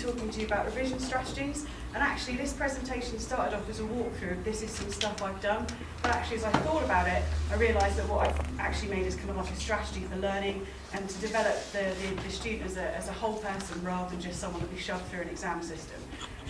talking to you about revision strategies, and actually this presentation started off as a walkthrough of this is some stuff I've done, but actually as I thought about it, I realised that what I've actually made is kind of like a strategy for learning and to develop the student as a whole person rather than just someone that we shove through an exam system.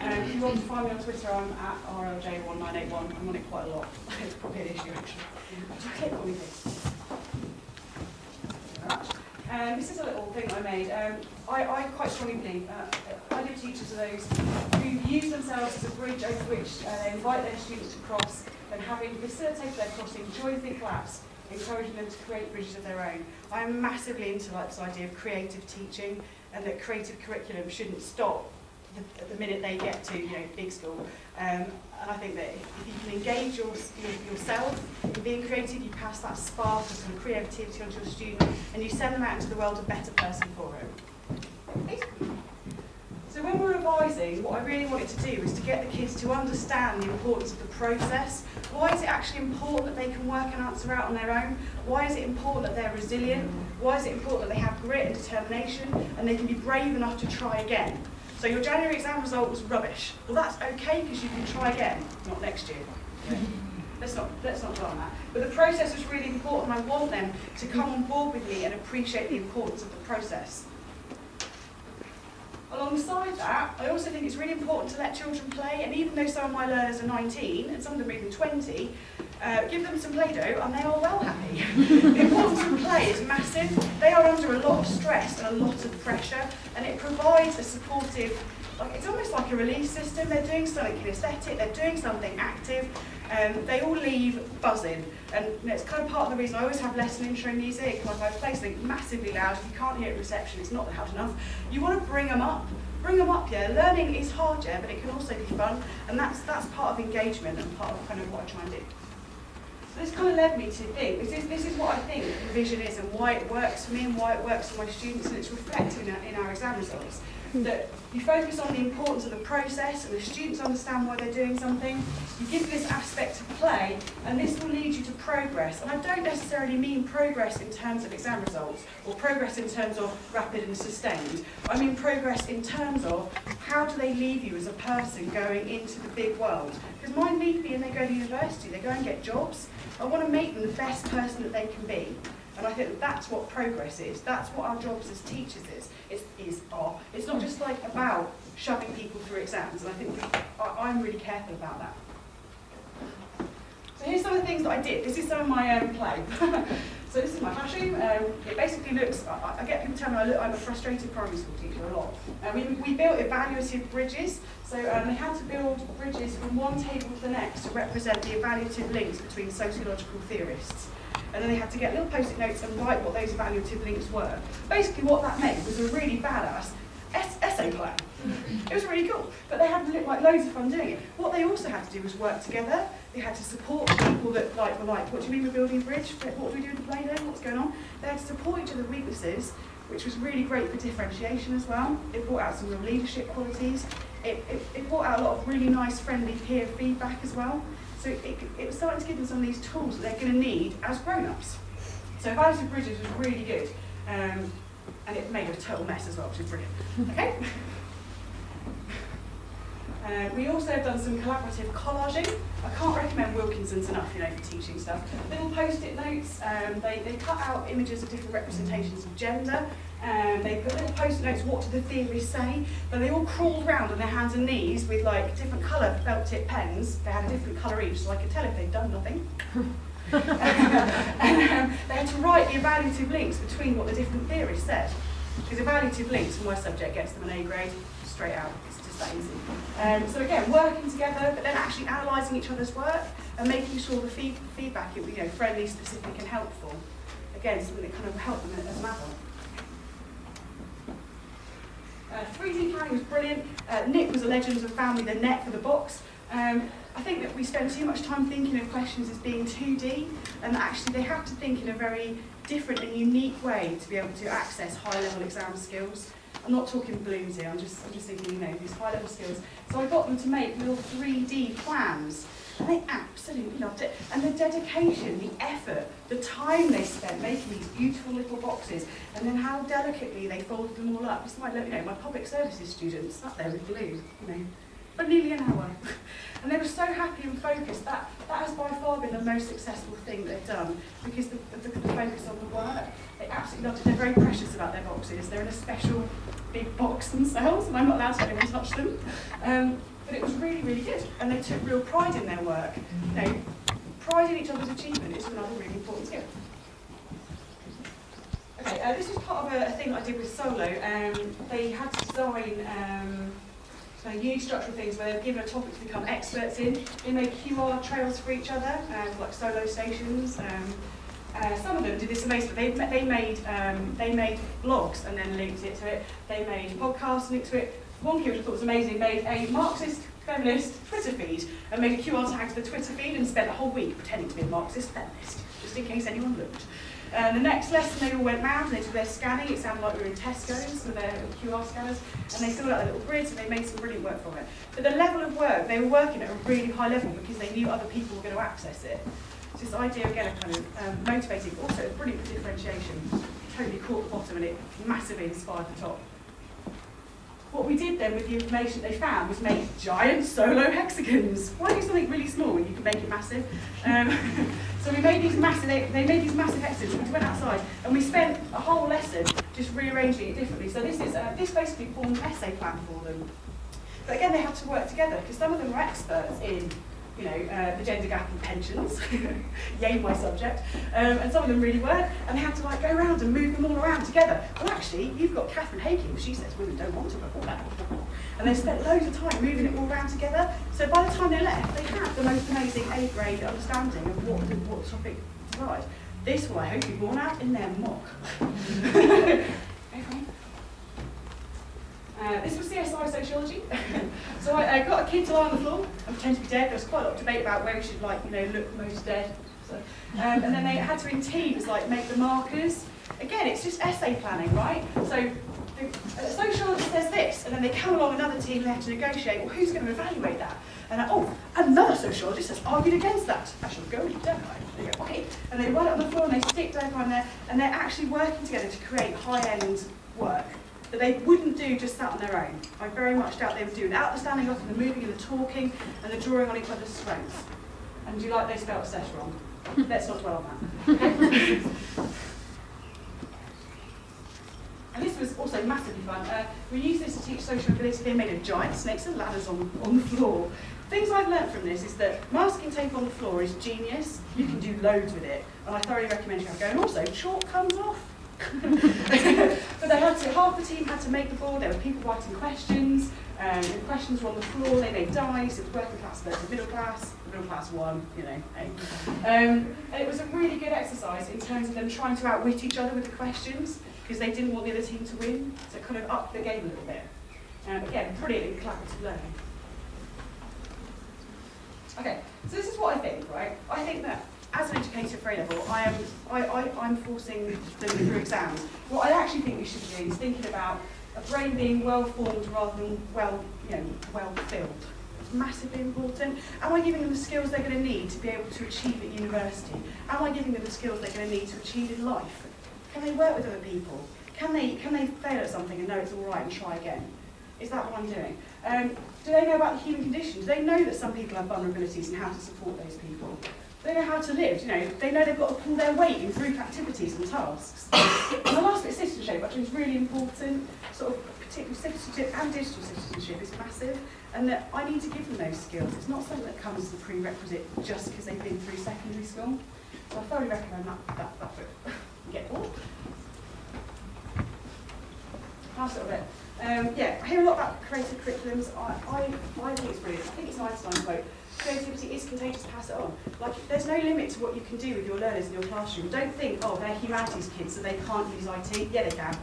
If you want to find me on Twitter, I'm at RLJ1981. I'm on it quite a lot. It's probably an issue actually. Just click on me, please. This is a little thing I made. I quite strongly believe ideal teachers are those who use themselves as a bridge over which they invite their students to cross, and having facilitated their crossing, joyfully collapse, encouraging them to create bridges of their own. I'm massively into this idea of creative teaching, and that creative curriculum shouldn't stop at the minute they get to big school. And I think that if you can engage yourself in being creative, you pass that spark of some creativity onto your student, and you send them out into the world a better person for it. So when we're revising, what I really wanted to do is to get the kids to understand the importance of the process. Why is it actually important that they can work an answer out on their own? Why is it important that they're resilient? Why is it important that they have grit and determination, and they can be brave enough to try again? So your January exam result was rubbish. Well, that's okay, because you can try again, not next year. Okay. Let's not dwell on that. But the process was really important. I want them to come on board with me and appreciate the importance of the process. Alongside that, I also think it's really important to let children play, and even though some of my learners are 19, and some of them are even 20, give them some Play-Doh and they are well happy. The importance of play is massive. They are under a lot of stress and a lot of pressure, and it provides a supportive, it's almost like a release system. They're doing something kinesthetic, they're doing something active, they all leave buzzing. And it's kind of part of the reason I always have lesson intro music. Like, I play something massively loud. If you can't hear it in reception, it's not loud enough. You want to bring them up. Bring them up, yeah. Learning is hard, yeah, but it can also be fun. And that's part of engagement and part of kind of what I try and do. So this kind of led me to think, this is what I think revision is, and why it works for me and why it works for my students, and it's reflected in our exam results. That you focus on the importance of the process, and the students understand why they're doing something. You give this aspect of play, and this will lead you to progress. And I don't necessarily mean progress in terms of exam results, or progress in terms of rapid and sustained. I mean progress in terms of how do they leave you as a person going into the big world. Because mine leave me and they go to university, they go and get jobs. I want to make them the best person that they can be. And I think that that's what progress is. That's what our jobs as teachers is. It's not just like about shoving people through exams, and I think I'm really careful about that. So here's some of the things that I did. This is some of my play. So this is my classroom. It basically looks, I get people telling me I'm a frustrated primary school teacher a lot. We built evaluative bridges. So they had to build bridges from one table to the next to represent the evaluative links between sociological theorists. And then they had to get little post-it notes and write what those evaluative links were. Basically what that meant was a really badass essay plan. It was really cool, but they had loads of fun doing it. What they also had to do was work together. They had to support people that were like, what do you mean we're building a bridge? What do we do with the Play-Doh? What's going on? They had to support each other's weaknesses, which was really great for differentiation as well. It brought out some real leadership qualities. It brought out a lot of really nice, friendly peer feedback as well. So it was starting to give them some of these tools that they're going to need as grown-ups. So evaluative bridges was really good. And it made a total mess as well, which is brilliant. Okay? We also have done some collaborative collaging. I can't recommend Wilkinson's enough, for teaching stuff. Little post-it notes. They cut out images of different representations of gender. They put little post-it notes, what do the theories say? But they all crawled around on their hands and knees with different colour felt tip pens. They had a different colour each, so I could tell if they'd done nothing. And they had to write the evaluative links between what the different theories said. Because evaluative links for my subject gets them an A grade, straight out. It's just that easy. So again, working together, but then actually analysing each other's work and making sure the feedback is friendly, specific and helpful. Again, something that kind of helped them as an adult. 3D planning was brilliant. Nick was a legend and found me the net for the box. I think that we spend too much time thinking of questions as being 2D, and that actually they have to think in a very different and unique way to be able to access high-level exam skills. I'm not talking balloons here, I'm just thinking, these high-level skills. So I got them to make little 3D plans. And they absolutely loved it. And the dedication, the effort, the time they spent making these beautiful little boxes, and then how delicately they folded them all up. It's like, my public services students sat there with glue, for nearly an hour. And they were so happy and focused. That has by far been the most successful thing they've done, because the focus on the work. They absolutely loved it. They're very precious about their boxes. They're in a special big box themselves, and I'm not allowed to even touch them. But it was really, really good. And they took real pride in their work. Pride in each other's achievement is another really important skill. Okay, this was part of a thing I did with Solo. They had to design new structural things where they were given a topic to become experts in. They made QR trails for each other, like Solo stations. Some of them did this amazing. They made blogs and then linked it to it. They made podcasts linked to it. One kid I thought was amazing made a Marxist feminist Twitter feed and made a QR tag to the Twitter feed and spent a whole week pretending to be a Marxist feminist, just in case anyone looked. The next lesson, they all went round and they did their scanning. It sounded like we were in Tesco's with their QR scanners, and they filled out their little grids and they made some brilliant work from it. But the level of work, they were working at a really high level because they knew other people were going to access it. So this idea, again, of kind of motivating, but also brilliant for differentiation. Totally caught the bottom and it massively inspired the top. What we did then with the information they found was make giant Solo hexagons. Why do something really small when you can make it massive? So we made these massive, they made these massive hexagons. We went outside and we spent a whole lesson just rearranging it differently. So this basically formed an essay plan for them. But again, they had to work together because some of them were experts in the gender gap in pensions, yay my subject, and some of them really weren't, and they had to go around and move them all around together. Well, actually, you've got Catherine Haking, she says women don't want to report that. And they spent loads of time moving it all around together, so by the time they left, they had the most amazing A-grade understanding of what the topic provides. This will, I hope, be borne out in their mock. This was CSI sociology. So I got a kid to lie on the floor and pretend to be dead. There was quite a lot of debate about where we should look most dead. So, and then they had to in teams make the markers. Again, it's just essay planning, right? So the sociologist says this, and then they come along another team and they have to negotiate, well, who's going to evaluate that? And another sociologist has argued against that. I shall go and don't I? They go, okay. And they write it on the floor and they stick everyone there, and they're actually working together to create high-end work that they wouldn't do just sat on their own. I very much doubt they would do without the standing up and the moving and the talking and the drawing on each other's strengths. And do you like they spelled Sesh wrong? Let's not dwell on that. Okay? And this was also massively fun. We used this to teach social mobility. They made a giant snakes and ladders on the floor. Things I've learnt from this is that masking tape on the floor is genius. You can do loads with it. And I thoroughly recommend you have a go. And also, chalk comes off. But they had to, half the team had to make the board. There were people writing questions, and the questions were on the floor. They made dice. It was working class versus middle class won, and it was a really good exercise in terms of them trying to outwit each other with the questions because they didn't want the other team to win, so it kind of upped the game a little bit. Again, brilliant in collaborative learning. Okay, so this is what I think, right? I think that as an educator for A-level, I'm forcing them through exams. What I actually think we should be doing is thinking about a brain being well-formed rather than well-filled. It's massively important. Am I giving them the skills they're going to need to be able to achieve at university? Am I giving them the skills they're going to need to achieve in life? Can they work with other people? Can they fail at something and know it's all right and try again? Is that what I'm doing? Do they know about the human condition? Do they know that some people have vulnerabilities and how to support those people? They know how to live, they know they've got to pull their weight in group activities and tasks. And the last bit, citizenship, which is really important, sort of particularly citizenship and digital citizenship is massive, and that I need to give them those skills. It's not something that comes as a prerequisite just because they've been through secondary school. So I thoroughly recommend that book. Get bored? Pass it a bit. I hear a lot about creative curriculums. I think it's brilliant. I think it's an Einstein quote. Creativity is contagious, pass it on. There's no limit to what you can do with your learners in your classroom. Don't think, they're humanities kids, so they can't use IT. Yeah, they can.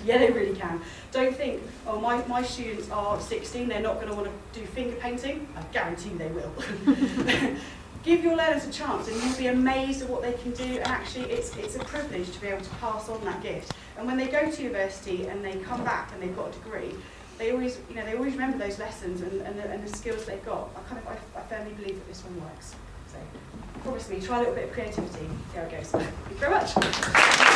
Yeah, they really can. Don't think, my students are 16, they're not going to want to do finger painting. I guarantee they will. Give your learners a chance and you'll be amazed at what they can do, and actually it's a privilege to be able to pass on that gift. And when they go to university and they come back and they've got a degree, they always remember those lessons and the skills they've got. I firmly believe that this one works. So promise me, try a little bit of creativity. See how it goes. Thank you very much.